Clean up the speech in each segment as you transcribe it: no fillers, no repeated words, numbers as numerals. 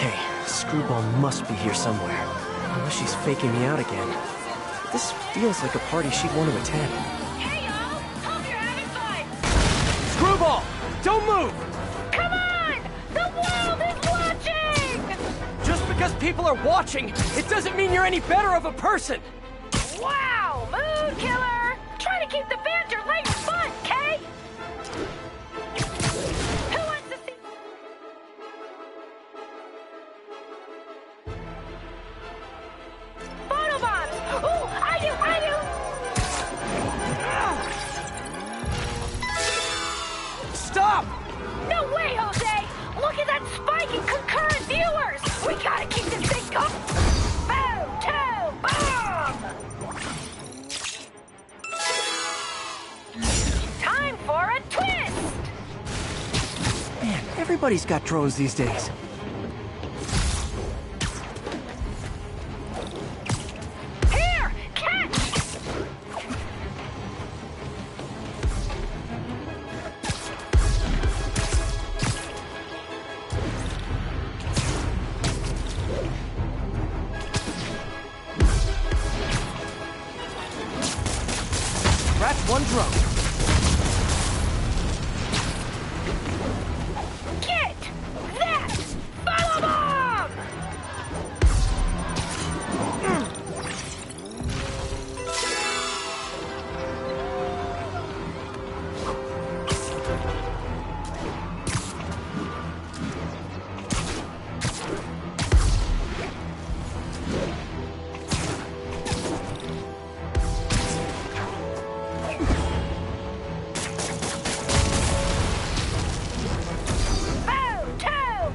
Okay, Screwball must be here somewhere. Unless she's faking me out again. This feels like a party she'd want to attend. Hey, y'all! Hope you're having fun! Screwball! Don't move! Come on! The world is watching! Just because people are watching, it doesn't mean you're any better of a person! Wow! Mood killer! Try to keep the banter light and fun, Kay! Who wants to see... Photobombs! Ooh, I do! Stop! No way, Jose! Look at that spike in concurrent viewers! We gotta keep this thing going! Bomb! Time for a twist! Man, everybody's got drones these days. Here! Catch! Scratch one drone. Get that! Follow bomb!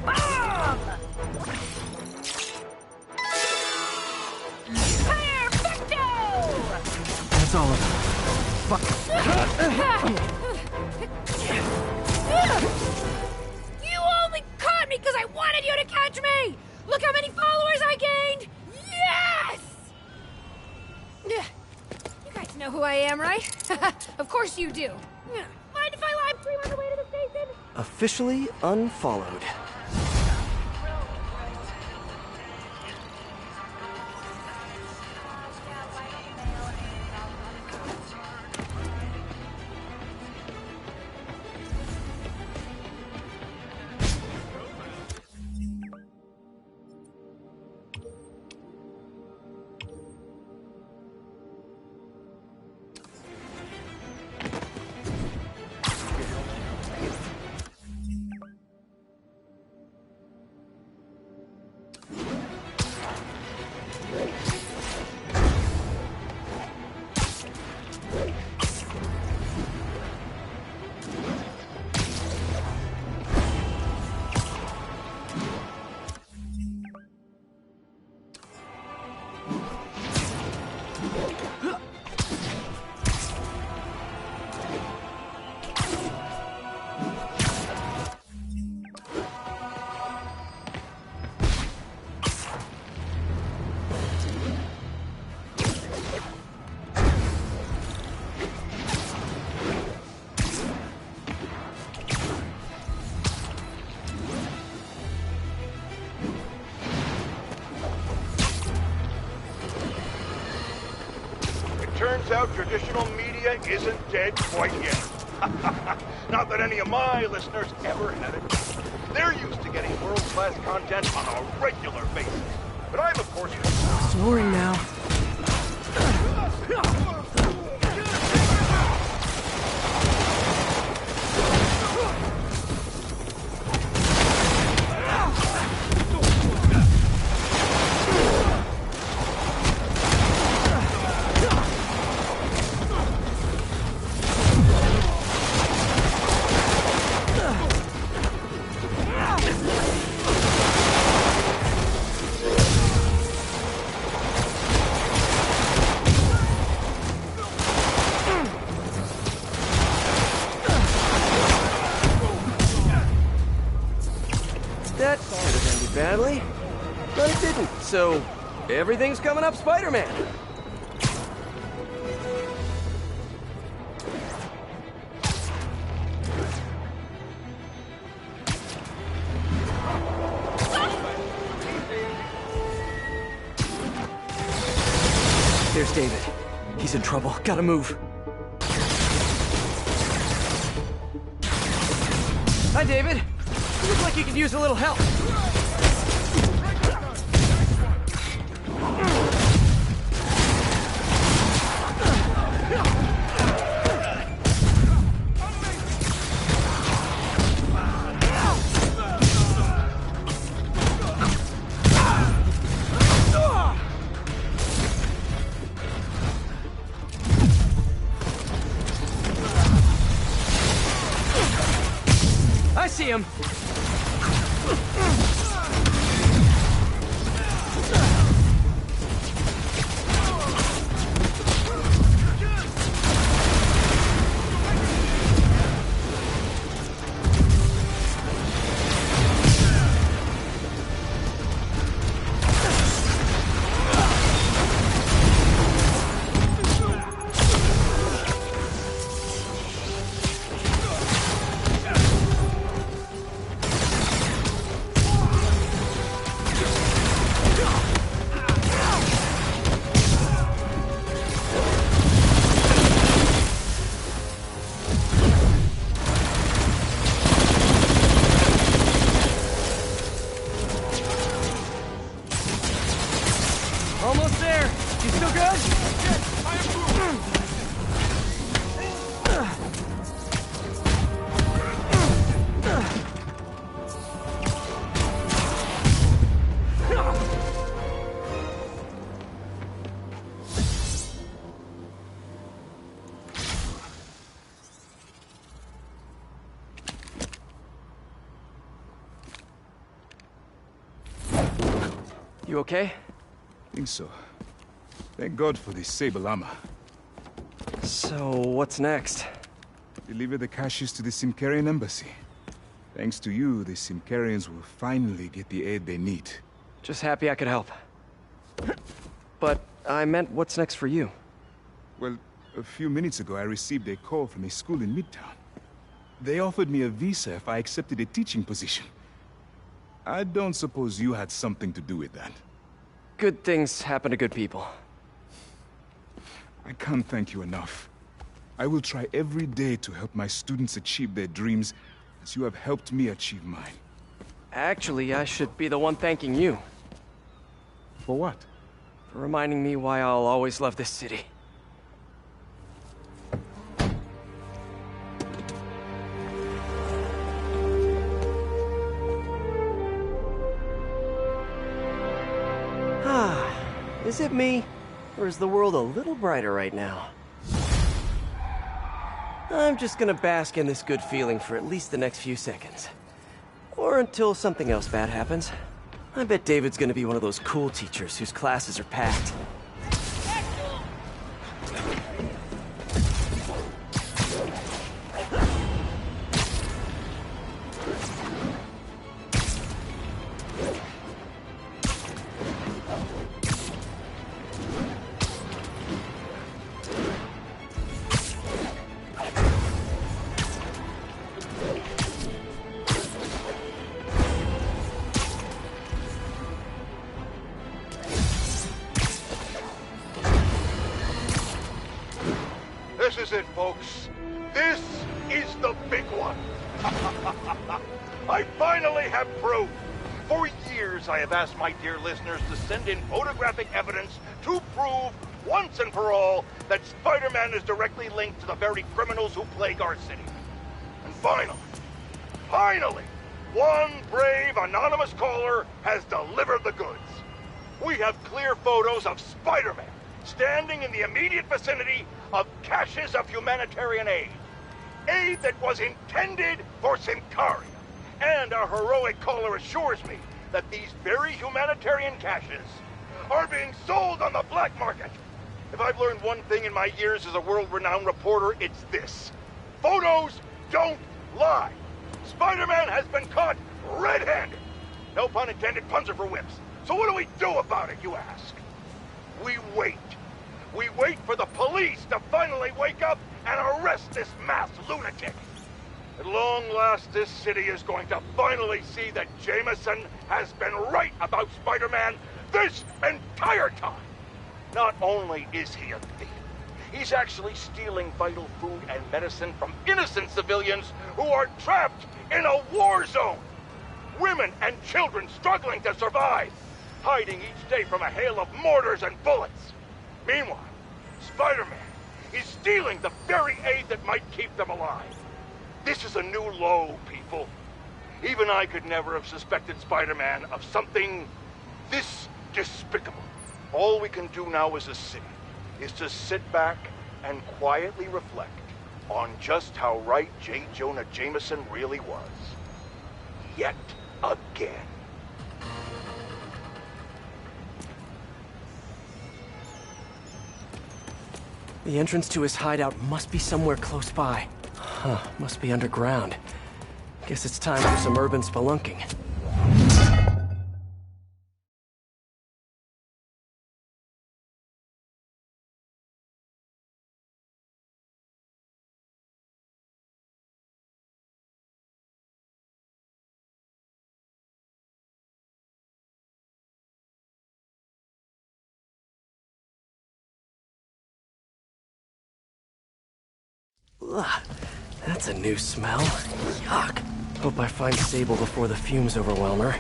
Bomb! Perfecto! That's all of them. Fuck. You only caught me because I wanted you to catch me! Look how many followers I gained! Yes! You guys know who I am, right? Of course you do. Mind if I live stream on the way to the station? Officially unfollowed. Turns out traditional media isn't dead quite yet. Not that any of my listeners ever had it. They're used to getting world-class content on a regular basis. But I'm, of course... Snoring now. That could have ended badly, but it didn't, so everything's coming up Spider-Man. There's David. He's in trouble. Gotta move. Hi, David. You look like you could use a little help. I see him. Almost there. You still good? Yes, I am good. You okay? Think so. Thank God for this sable armor. So, what's next? Deliver the caches to the Simkarian embassy. Thanks to you, the Simkarians will finally get the aid they need. Just happy I could help. But I meant, what's next for you? Well, a few minutes ago I received a call from a school in Midtown. They offered me a visa if I accepted a teaching position. I don't suppose you had something to do with that. Good things happen to good people. I can't thank you enough. I will try every day to help my students achieve their dreams, as you have helped me achieve mine. Actually, I should be the one thanking you. For what? For reminding me why I'll always love this city. Is it me? Or is the world a little brighter right now? I'm just gonna bask in this good feeling for at least the next few seconds. Or until something else bad happens. I bet David's gonna be one of those cool teachers whose classes are packed. This is it, folks. This is the big one. I finally have proof. For years, I have asked my dear listeners to send in photographic evidence to prove, once and for all, that Spider-Man is directly linked to the very criminals who plague our city. And finally, one brave anonymous caller has delivered the goods. We have clear photos of Spider-Man standing in the immediate vicinity of caches of humanitarian aid. Aid that was intended for Simkaria. And our heroic caller assures me that these very humanitarian caches are being sold on the black market. If I've learned one thing in my years as a world-renowned reporter, it's this. Photos don't lie. Spider-Man has been caught red-handed. No pun intended, puns are for whips. So what do we do about it, you ask? We wait. We wait for the police to finally wake up and arrest this mass lunatic. At long last, this city is going to finally see that Jameson has been right about Spider-Man this entire time. Not only is he a thief, he's actually stealing vital food and medicine from innocent civilians who are trapped in a war zone. Women and children struggling to survive, hiding each day from a hail of mortars and bullets. Meanwhile, Spider-Man is stealing the very aid that might keep them alive. This is a new low, people. Even I could never have suspected Spider-Man of something this despicable. All we can do now as a city is to sit back and quietly reflect on just how right J. Jonah Jameson really was. Yet again. The entrance to his hideout must be somewhere close by. Huh, must be underground. Guess it's time for some urban spelunking. Ugh, that's a new smell. Yuck. Hope I find Sable before the fumes overwhelm her.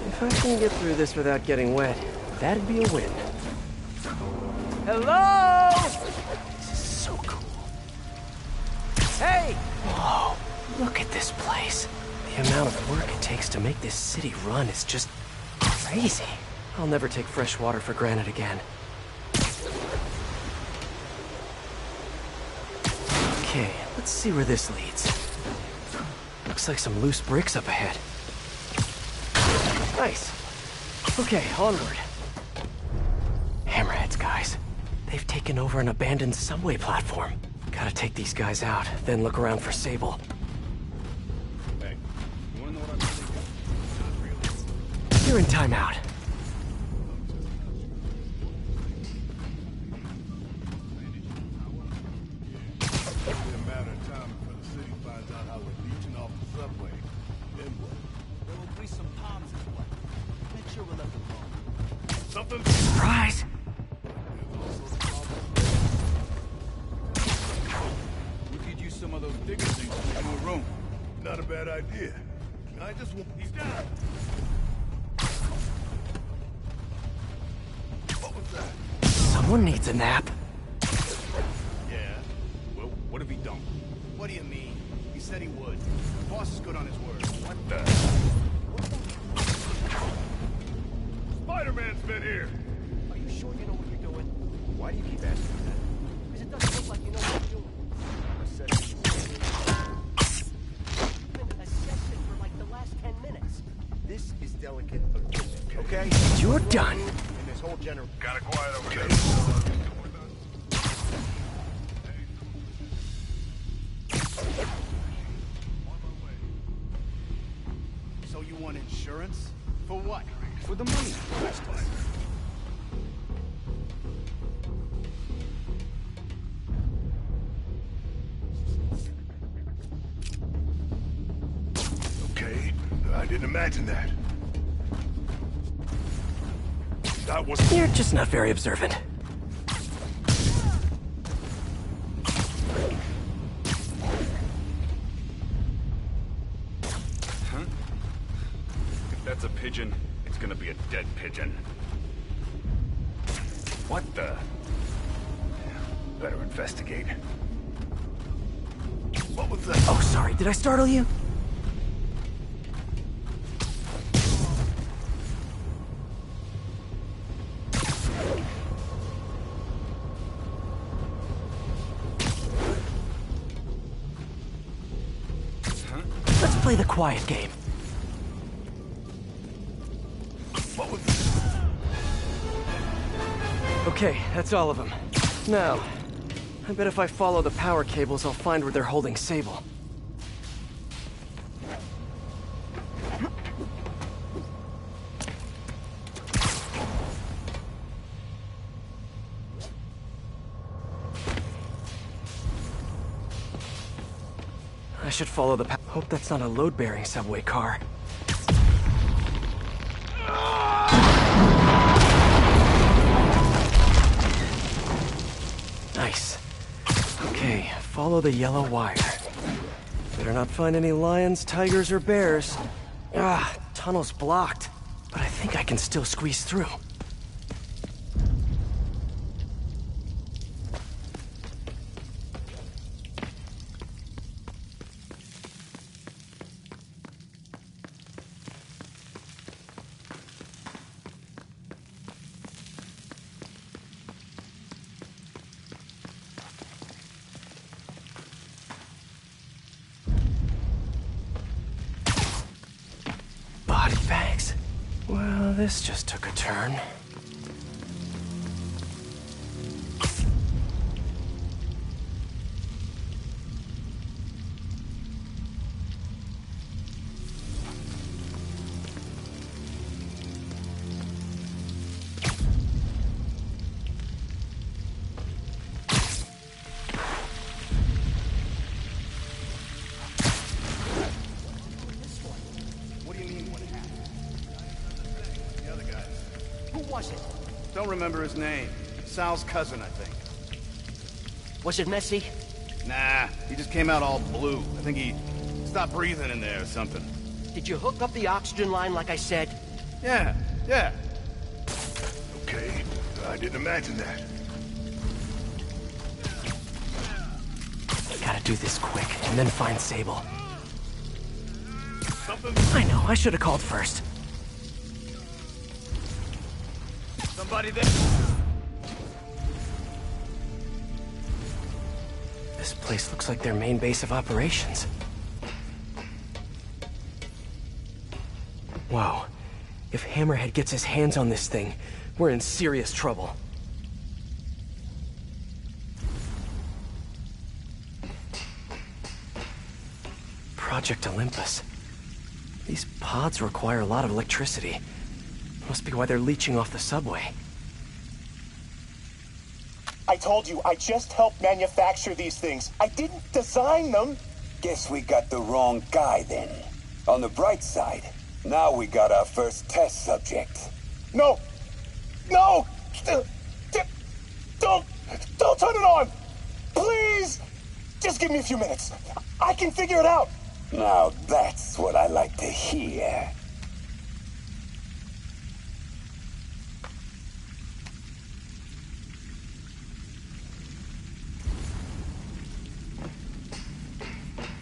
If I can get through this without getting wet, that'd be a win. Hello? This is so cool. Hey! Whoa, look at this place. The amount of work it takes to make this city run is just crazy. I'll never take fresh water for granted again. Okay, let's see where this leads. Looks like some loose bricks up ahead. Nice. Okay, onward. Hammerheads, guys. They've taken over an abandoned subway platform. Gotta take these guys out, then look around for Sable. Hey, you wanna know what I'm really? Not really. You're in timeout. Surprise! We could use some of those digger things to make more room. Not a bad idea. I just want... He's down! What was that? Someone needs a nap. Yeah? Well, what have he done? What do you mean? He said he would. The boss is good on his word. What the... Spider-Man's been here! Are you sure you know what you're doing? Why do you keep asking that? Because it doesn't look like you know what you're doing. You've been assessing for like the last 10 minutes. This is delicate acoustic, okay? You're done. And this whole general... Kinda quiet over there. So you want insurance? For what? For the money. Last time. Okay, I didn't imagine that. That was... You're just not very observant. Huh? If that's a pigeon, it's gonna be a dead pigeon. What the? Better investigate. What was that? Oh, sorry, did I startle you? Huh? Let's play the quiet game. What was that? Okay, that's all of them. Now, I bet if I follow the power cables, I'll find where they're holding Sable. I should follow the Hope that's not a load-bearing subway car. Nice. Okay, follow the yellow wire. Better not find any lions, tigers, or bears. Ah, tunnel's blocked. But I think I can still squeeze through. Body bags. Well, this just took a turn. What do you mean, what happened? The other guys. Who was it? Don't remember his name. Sal's cousin, I think. Was it messy? Nah, he just came out all blue. I think he stopped breathing in there or something. Did you hook up the oxygen line like I said? Yeah. Okay, I didn't imagine that. Gotta do this quick, and then find Sable. Something? I know, I should have called first. Somebody there? This place looks like their main base of operations. Whoa. If Hammerhead gets his hands on this thing, we're in serious trouble. Project Olympus. These pods require a lot of electricity. Must be why they're leeching off the subway. I told you, I just helped manufacture these things. I didn't design them. Guess we got the wrong guy then. On the bright side, now we got our first test subject. No! No! Don't turn it on! Please! Just give me a few minutes. I can figure it out. Now that's what I like to hear.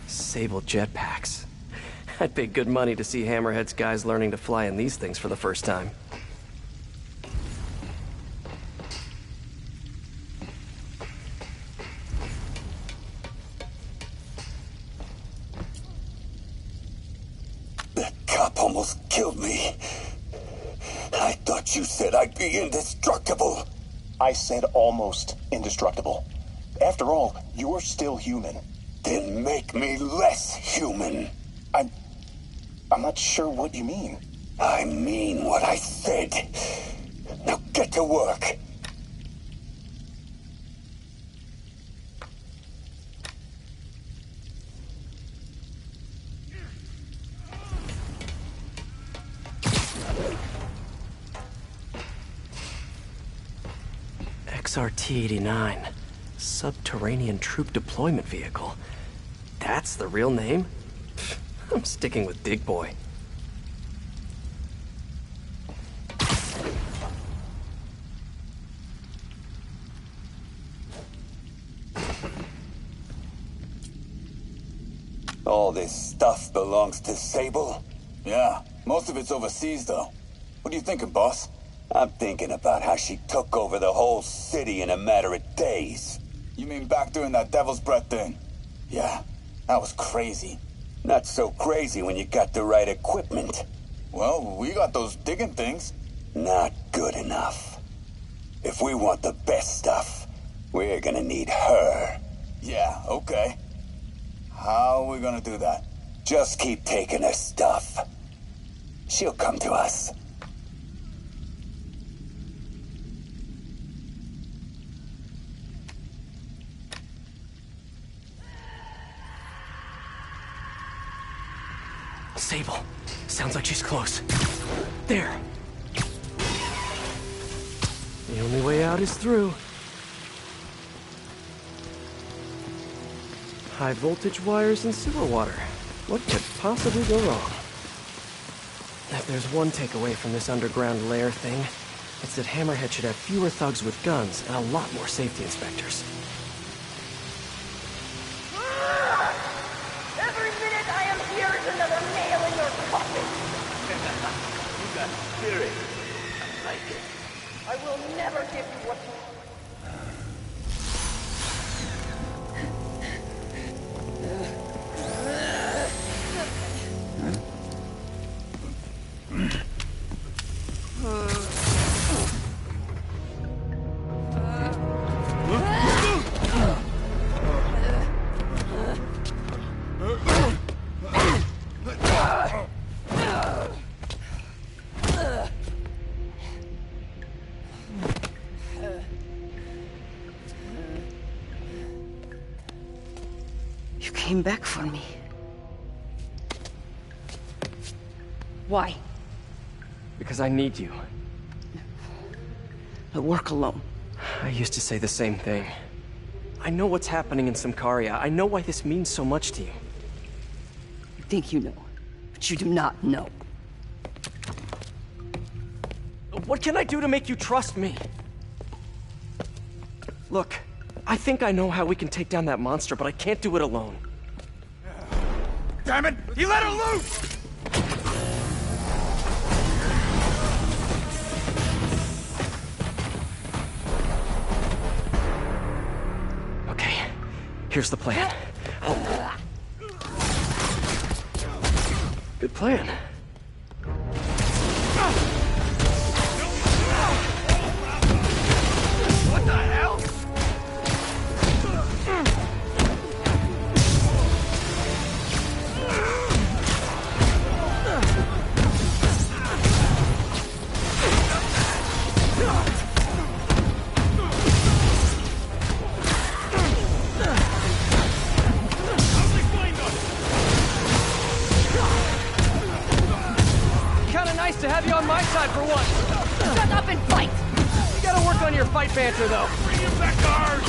Sable jetpacks. I'd pay good money to see Hammerhead's guys learning to fly in these things for the first time. That cop almost killed me. I thought you said I'd be indestructible. I said almost indestructible. After all, you're still human. Then make me less human. I'm not sure what you mean. I mean what I said. Now get to work. XRT-89. Subterranean Troop Deployment Vehicle. That's the real name? I'm sticking with Dig Boy. All this stuff belongs to Sable? Yeah, most of it's overseas though. What are you thinking, boss? I'm thinking about how she took over the whole city in a matter of days. You mean back during that Devil's Breath thing? Yeah, that was crazy. Not so crazy when you got the right equipment. Well, we got those digging things. Not good enough. If we want the best stuff, we're gonna need her. Yeah, okay. How are we gonna do that? Just keep taking her stuff. She'll come to us. Sable. Sounds like she's close. There. The only way out is through. High voltage wires and sewer water. What could possibly go wrong? If there's one takeaway from this underground lair thing, it's that Hammerhead should have fewer thugs with guns and a lot more safety inspectors. Every minute I am here is another nail in your coffin. You got spirit. I like it. I will never give you what you... You came back for me. Why? Because I need you. I work alone. I used to say the same thing. I know what's happening in Symkaria. I know why this means so much to you. You think you know, but you do not know. What can I do to make you trust me? Look, I think I know how we can take down that monster, but I can't do it alone. Damn it! He let her loose! Okay, here's the plan. Good plan. What the hell? Kinda nice to have you on my side for once. Shut up and fight! You gotta work on your fight banter, though. Bring him back to ours!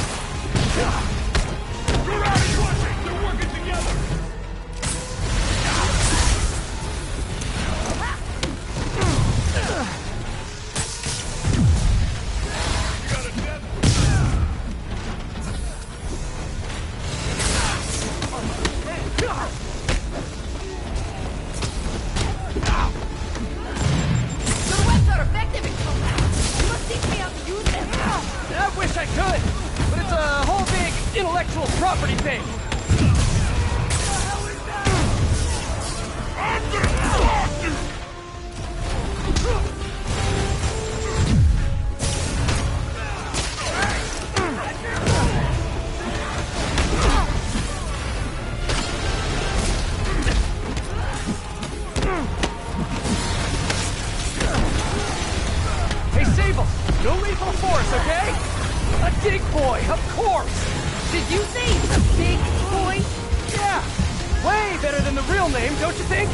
You're out of your way! They're working together! You got a death? Your webs are effective in combat. You must teach me how to use them. I wish I could, but it's a whole big intellectual property thing. Hey, Sable, no lethal force, okay? A dig boy, of course. Did you say a big boy? Yeah, way better than the real name, don't you think?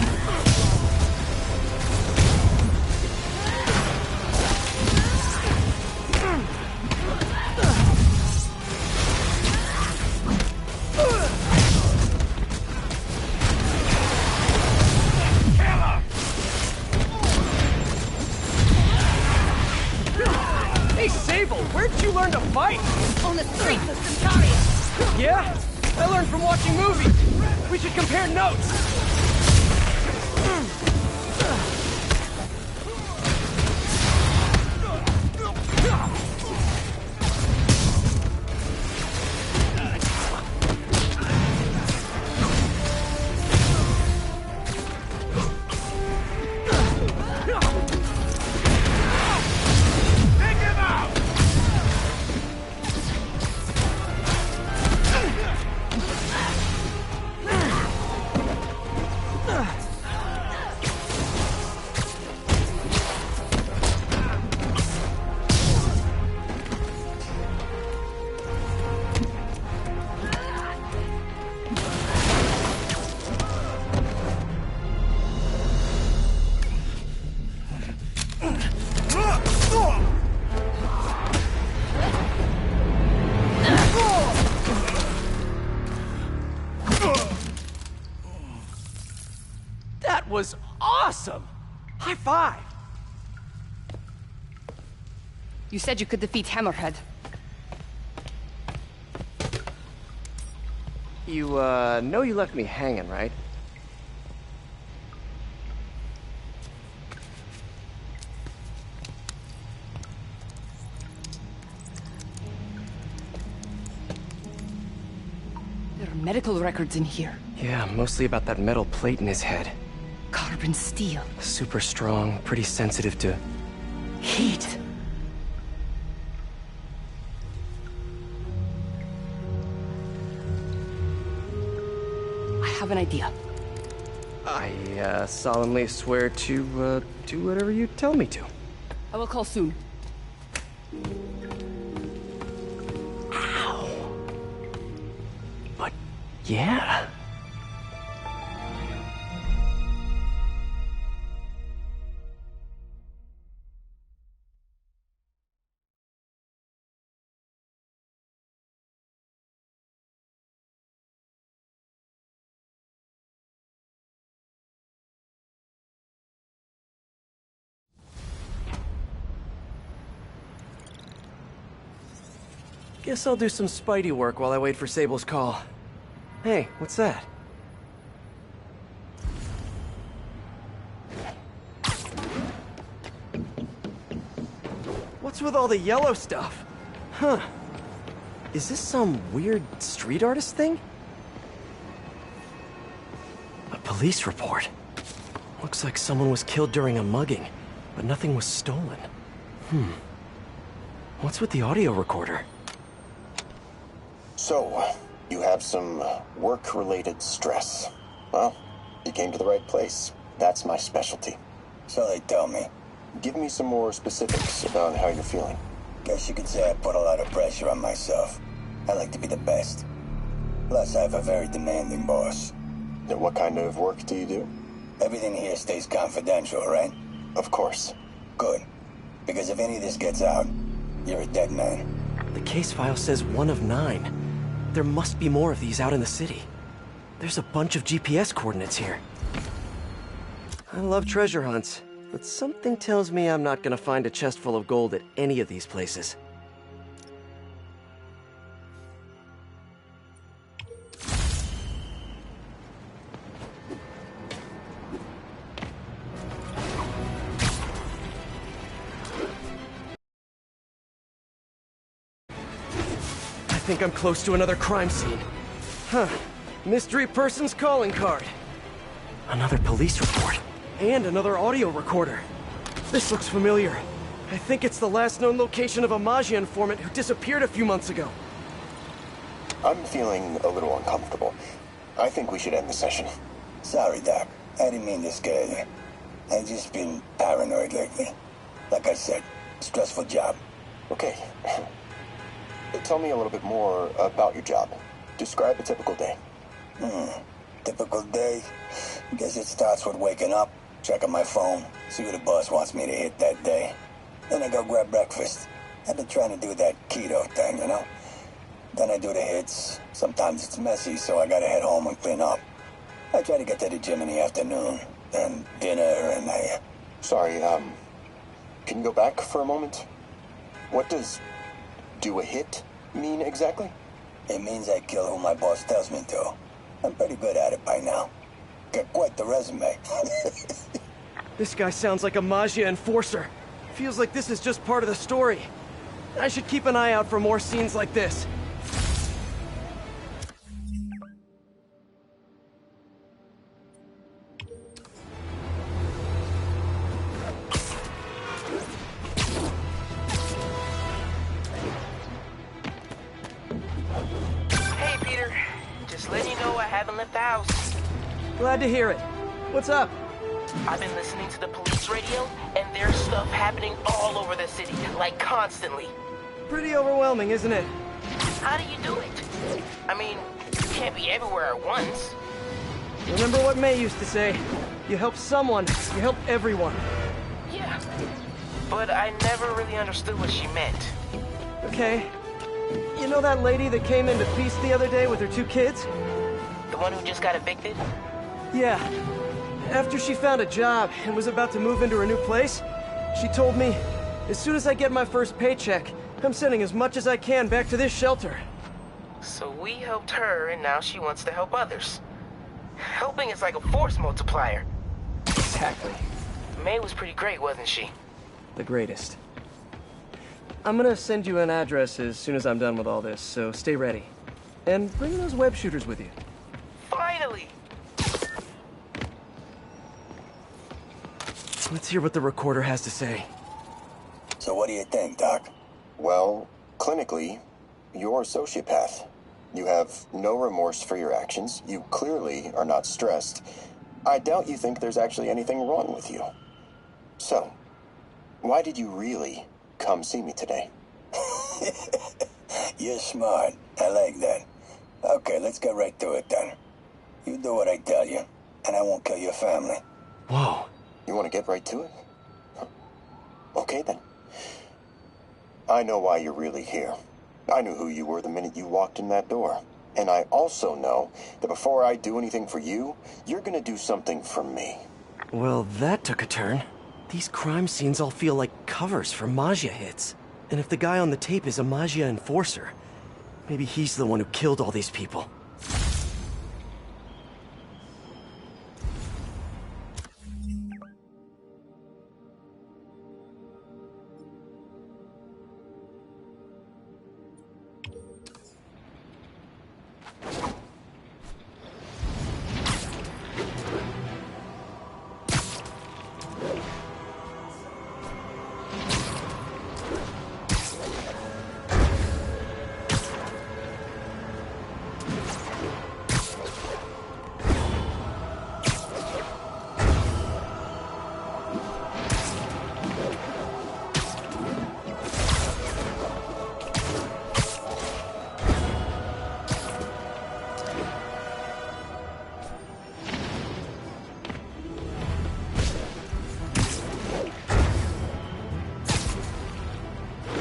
Hey, Sable, where'd you learn to fight? On the streets of Symkaria. Yeah? I learned from watching movies. We should compare notes. Take him out! That was awesome! High five! You said you could defeat Hammerhead. You, know you left me hanging, right? There are medical records in here. Yeah, mostly about that metal plate in his head. Carbon steel. Super strong, pretty sensitive to... Heat. I have an idea. I, solemnly swear to, do whatever you tell me to. I will call soon. Ow. But, yeah. Guess I'll do some Spidey work while I wait for Sable's call. Hey, what's that? What's with all the yellow stuff? Huh. Is this some weird street artist thing? A police report. Looks like someone was killed during a mugging, but nothing was stolen. What's with the audio recorder? So, you have some work-related stress. Well, you came to the right place. That's my specialty. So they tell me. Give me some more specifics about how you're feeling. Guess you could say I put a lot of pressure on myself. I like to be the best. Plus, I have a very demanding boss. Now, what kind of work do you do? Everything here stays confidential, right? Of course. Good. Because if any of this gets out, you're a dead man. The case file says 1 of 9. There must be more of these out in the city. There's a bunch of GPS coordinates here. I love treasure hunts, but something tells me I'm not gonna find a chest full of gold at any of these places. I think I'm close to another crime scene. Huh. Mystery person's calling card. Another police report. And another audio recorder. This looks familiar. I think it's the last known location of a Maggia informant who disappeared a few months ago. I'm feeling a little uncomfortable. I think we should end the session. Sorry, Doc. I didn't mean to scare you. I've just been paranoid lately. Like I said, stressful job. Okay. Tell me a little bit more about your job. Describe a typical day. Typical day? Guess it starts with waking up, checking my phone, see what the boss wants me to hit that day. Then I go grab breakfast. I've been trying to do that keto thing, you know? Then I do the hits. Sometimes it's messy, so I gotta head home and clean up. I try to get to the gym in the afternoon, then dinner, and I... Sorry, can you go back for a moment? What does do a hit mean exactly? It means I kill who my boss tells me to. I'm pretty good at it by now. Got quite the resume. This guy sounds like a Maggia enforcer. Feels like this is just part of the story. I should keep an eye out for more scenes like this. Hey, Peter. Just letting you know I haven't left the house. Glad to hear it. What's up? I've been listening to the police radio, and there's stuff happening all over the city, like constantly. Pretty overwhelming, isn't it? How do you do it? I mean, you can't be everywhere at once. Remember what May used to say? You help someone, you help everyone. Yeah, but I never really understood what she meant. Okay. You know that lady that came into Feast the other day with her 2 kids? The one who just got evicted? Yeah. After she found a job and was about to move into her new place, she told me, as soon as I get my first paycheck, I'm sending as much as I can back to this shelter. So we helped her, and now she wants to help others. Helping is like a force multiplier. Exactly. May was pretty great, wasn't she? The greatest. I'm gonna send you an address as soon as I'm done with all this, so stay ready. And bring those web shooters with you. Finally! Let's hear what the recorder has to say. So what do you think, Doc? Well, clinically, you're a sociopath. You have no remorse for your actions. You clearly are not stressed. I doubt you think there's actually anything wrong with you. So, why did you really come see me today? You're smart. I like that. Okay, let's get right to it then. You do what I tell you, and I won't kill your family. Whoa. You want to get right to it? Okay, then. I know why you're really here. I knew who you were the minute you walked in that door. And I also know that before I do anything for you, you're gonna do something for me. Well, that took a turn. These crime scenes all feel like covers for Maggia hits. And if the guy on the tape is a Maggia enforcer, maybe he's the one who killed all these people.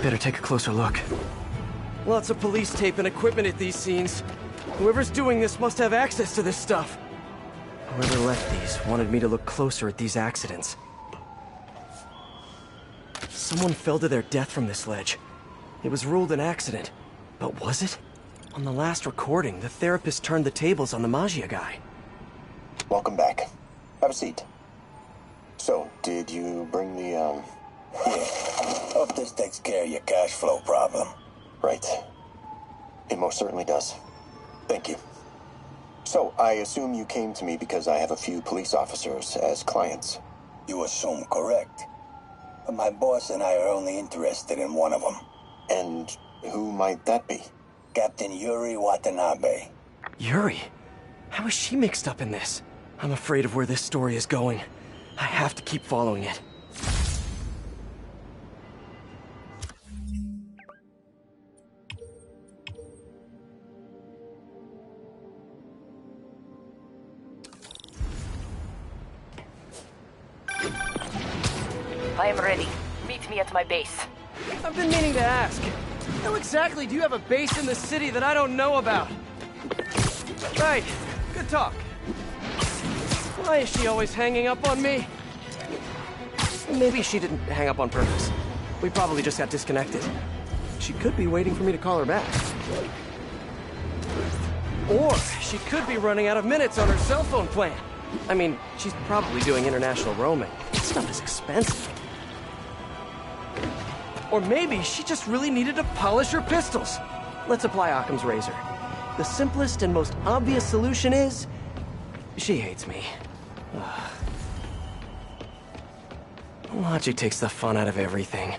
Better take a closer look. Lots of police tape and equipment at these scenes. Whoever's doing this must have access to this stuff. Whoever left these wanted me to look closer at these accidents. Someone fell to their death from this ledge. It was ruled an accident. But was it? On the last recording, the therapist turned the tables on the Maggia guy. Welcome back. Have a seat. So, did you bring the, Yeah. Hope this takes care of your cash flow problem. Right. It most certainly does. Thank you. So, I assume you came to me because I have a few police officers as clients. You assume correct. But my boss and I are only interested in one of them. And who might that be? Captain Yuri Watanabe. Yuri? How is she mixed up in this? I'm afraid of where this story is going. I have to keep following it. I am ready. Meet me at my base. I've been meaning to ask. How exactly do you have a base in the city that I don't know about? Right. Good talk. Why is she always hanging up on me? Maybe she didn't hang up on purpose. We probably just got disconnected. She could be waiting for me to call her back. Or she could be running out of minutes on her cell phone plan. I mean, she's probably doing international roaming. This stuff is expensive. Or maybe she just really needed to polish her pistols. Let's apply Occam's razor. The simplest and most obvious solution is... she hates me. Ugh. Logic takes the fun out of everything.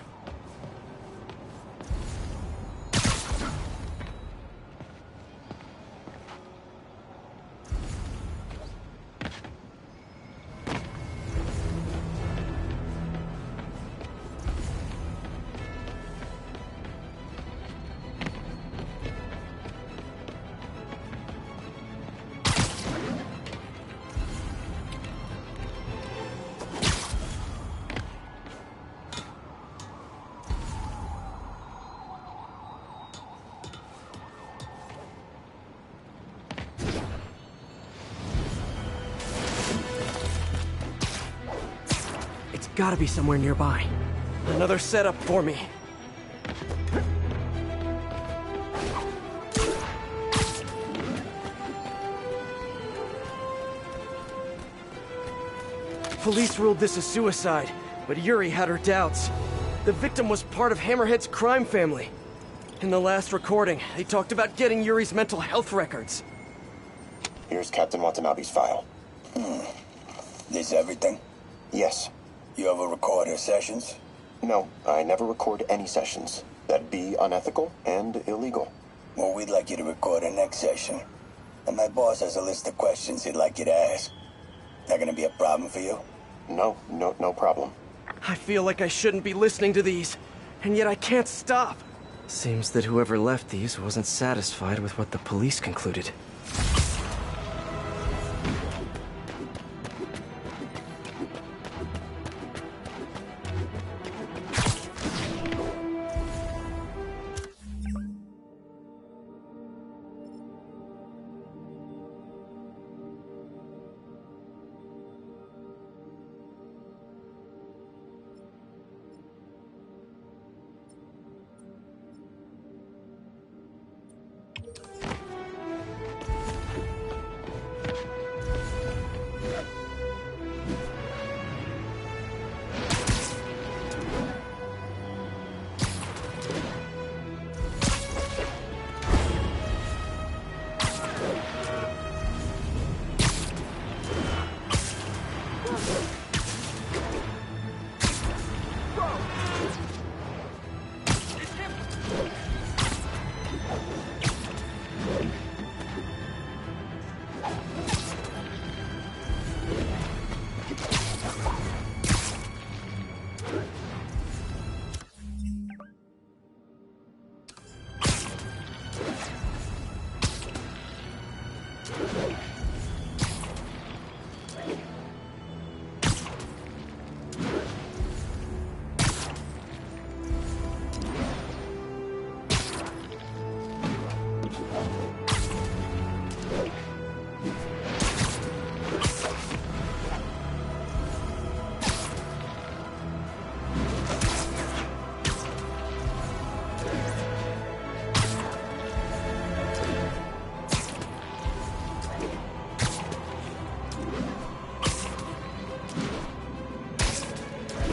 Gotta be somewhere nearby. Another setup for me. Police ruled this a suicide, but Yuri had her doubts. The victim was part of Hammerhead's crime family. In the last recording, they talked about getting Yuri's mental health records. Here's Captain Watanabe's file. This everything? Yes. You ever record her sessions? No, I never record any sessions. That'd be unethical and illegal. Well, we'd like you to record her next session. And my boss has a list of questions he'd like you to ask. That gonna be a problem for you? No problem. I feel like I shouldn't be listening to these, and yet I can't stop. Seems that whoever left these wasn't satisfied with what the police concluded.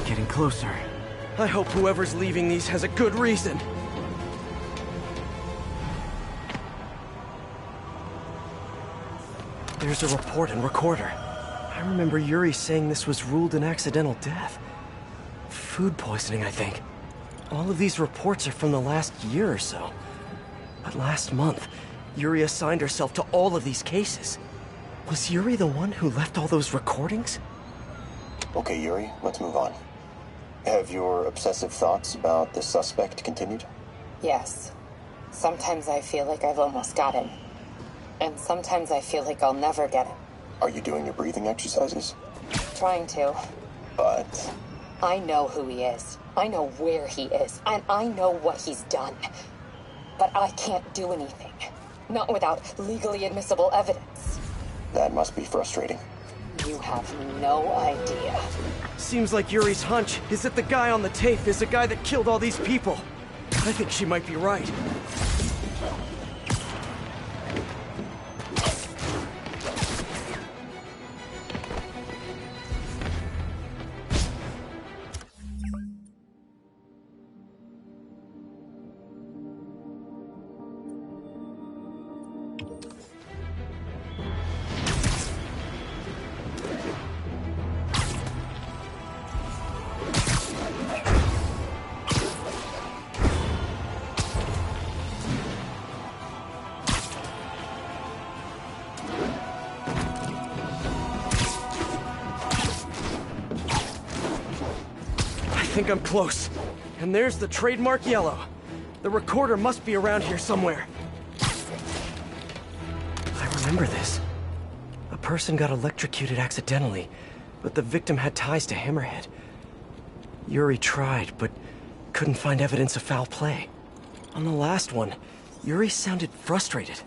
Getting closer. I hope whoever's leaving these has a good reason. There's a report and recorder. I remember Yuri saying this was ruled an accidental death. Food poisoning, I think. All of these reports are from the last year or so. But last month, Yuri assigned herself to all of these cases. Was Yuri the one who left all those recordings? Okay, Yuri, let's move on. Have your obsessive thoughts about the suspect continued? Yes. Sometimes I feel like I've almost got him. And sometimes I feel like I'll never get him. Are you doing your breathing exercises? Trying to. But... I know who he is. I know where he is. And I know what he's done. But I can't do anything. Not without legally admissible evidence. That must be frustrating. You have no idea. Seems like Yuri's hunch is that the guy on the tape is the guy that killed all these people. I think she might be right. I think I'm close. And there's the trademark yellow. The recorder must be around here somewhere. I remember this. A person got electrocuted accidentally, but the victim had ties to Hammerhead. Yuri tried, but couldn't find evidence of foul play. On the last one, Yuri sounded frustrated.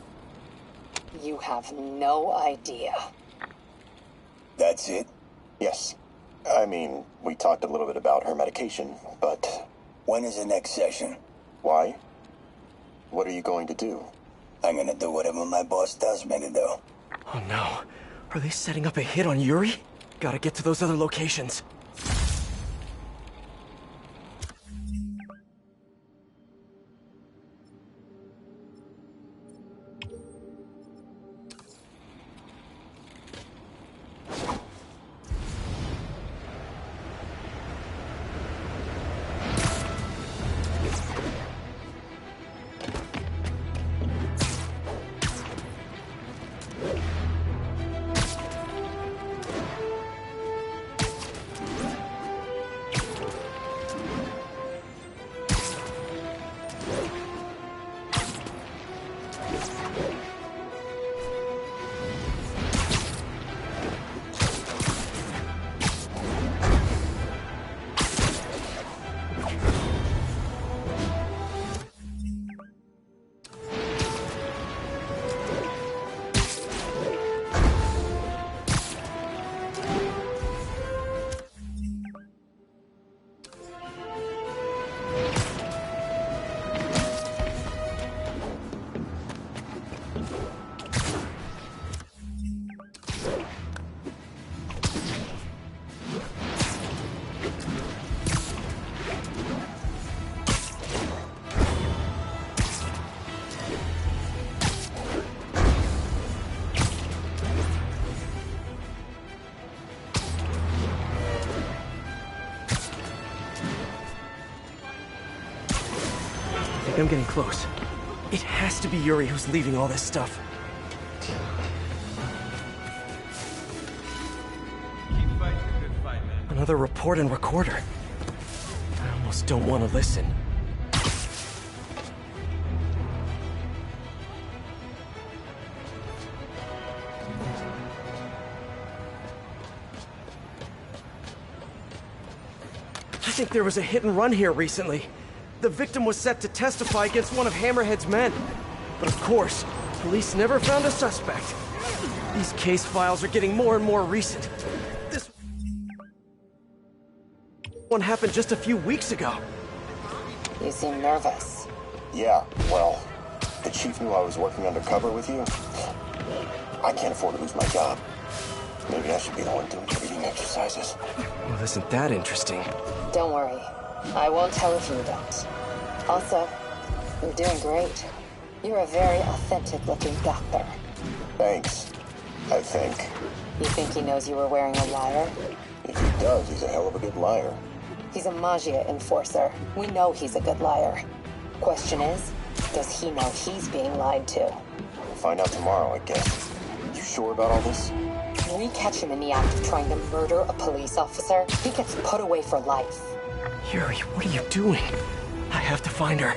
You have no idea. That's it? Yes. I mean, we talked a little bit about her medication, but... When is the next session? Why? What are you going to do? I'm gonna do whatever my boss tells me to do. Oh no. Are they setting up a hit on Yuri? Gotta get to those other locations. I'm getting close. It has to be Yuri who's leaving all this stuff. Keep fighting a good fight, man. Another report and recorder. I almost don't want to listen. I think there was a hit and run here recently. The victim was set to testify against one of Hammerhead's men. But of course, police never found a suspect. These case files are getting more and more recent. This one happened just a few weeks ago. You seem nervous. Yeah, well, the chief knew I was working undercover with you. I can't afford to lose my job. Maybe I should be the one doing the breathing exercises. Well, isn't that interesting? Don't worry. I won't tell if you don't. Also, you're doing great. You're a very authentic-looking doctor. Thanks, I think. You think he knows you were wearing a wire? If he does, he's a hell of a good liar. He's a Magia enforcer. We know he's a good liar. Question is, does he know he's being lied to? We'll find out tomorrow, I guess. You sure about all this? When we catch him in the act of trying to murder a police officer, he gets put away for life. Yuri, what are you doing? I have to find her.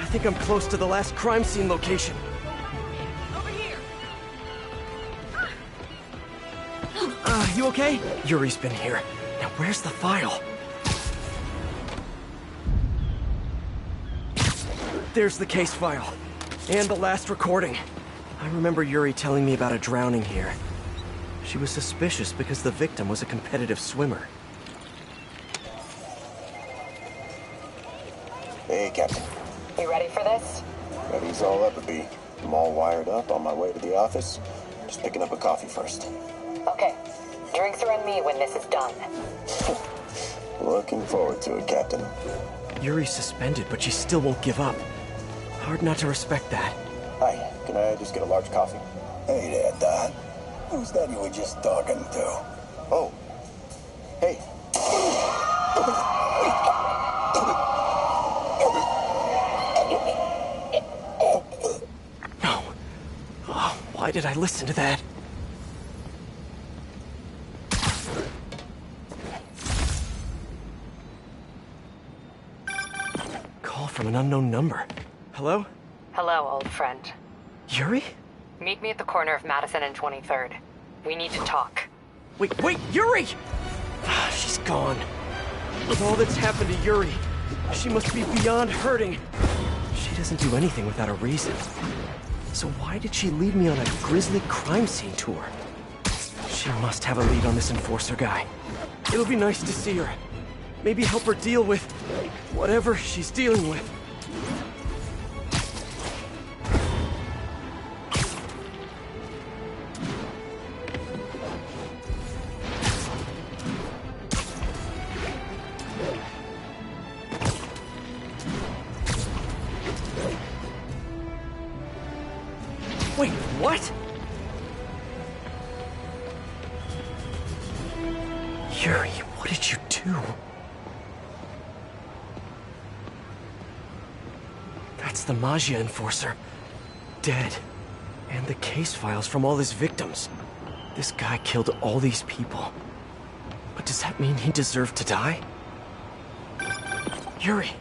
I think I'm close to the last crime scene location. Over here. You okay? Yuri's been here. Now where's the file? There's the case file. And the last recording. I remember Yuri telling me about a drowning here. She was suspicious because the victim was a competitive swimmer. Hey, Captain. You ready for this? Ready's all up, B. I'm all wired up on my way to the office. Just picking up a coffee first. Okay. Drinks are on me when this is done. Looking forward to it, Captain. Yuri's suspended, but she still won't give up. Hard not to respect that. Hi, can I just get a large coffee? Hey there, Dad. Who's that you were just talking to? Oh. Hey. Why did I listen to that? Call from an unknown number. Hello? Hello, old friend. Yuri? Meet me at the corner of Madison and 23rd. We need to talk. Wait, Yuri! She's gone. With all that's happened to Yuri, she must be beyond hurting. She doesn't do anything without a reason. So why did she lead me on a grisly crime scene tour? She must have a lead on this enforcer guy. It'll be nice to see her. Maybe help her deal with whatever she's dealing with. Wait, what? Yuri, what did you do? That's the Maggia enforcer. Dead. And the case files from all his victims. This guy killed all these people. But does that mean he deserved to die? Yuri.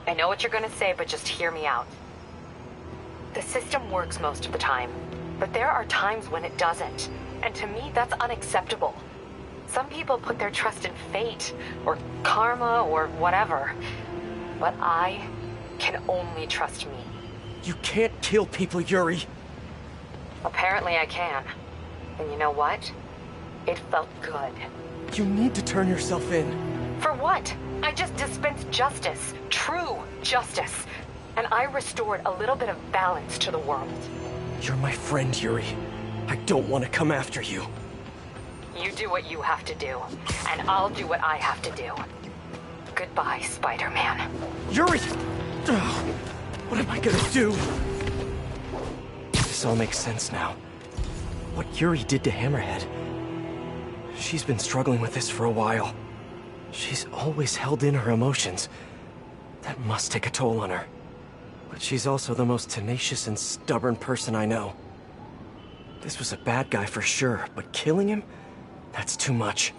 I know what you're gonna say, but just hear me out. The system works most of the time, but there are times when it doesn't. And to me, that's unacceptable. Some people put their trust in fate, or karma, or whatever. But I can only trust me. You can't kill people, Yuri. Apparently I can. And you know what? It felt good. You need to turn yourself in. For what? I just dispensed justice. True justice. And I restored a little bit of balance to the world. You're my friend, Yuri. I don't want to come after you. You do what you have to do, and I'll do what I have to do. Goodbye, Spider-Man. Yuri! Ugh, what am I gonna do? This all makes sense now. What Yuri did to Hammerhead. She's been struggling with this for a while. She's always held in her emotions. That must take a toll on her. But she's also the most tenacious and stubborn person I know. This was a bad guy for sure, but killing him? That's too much.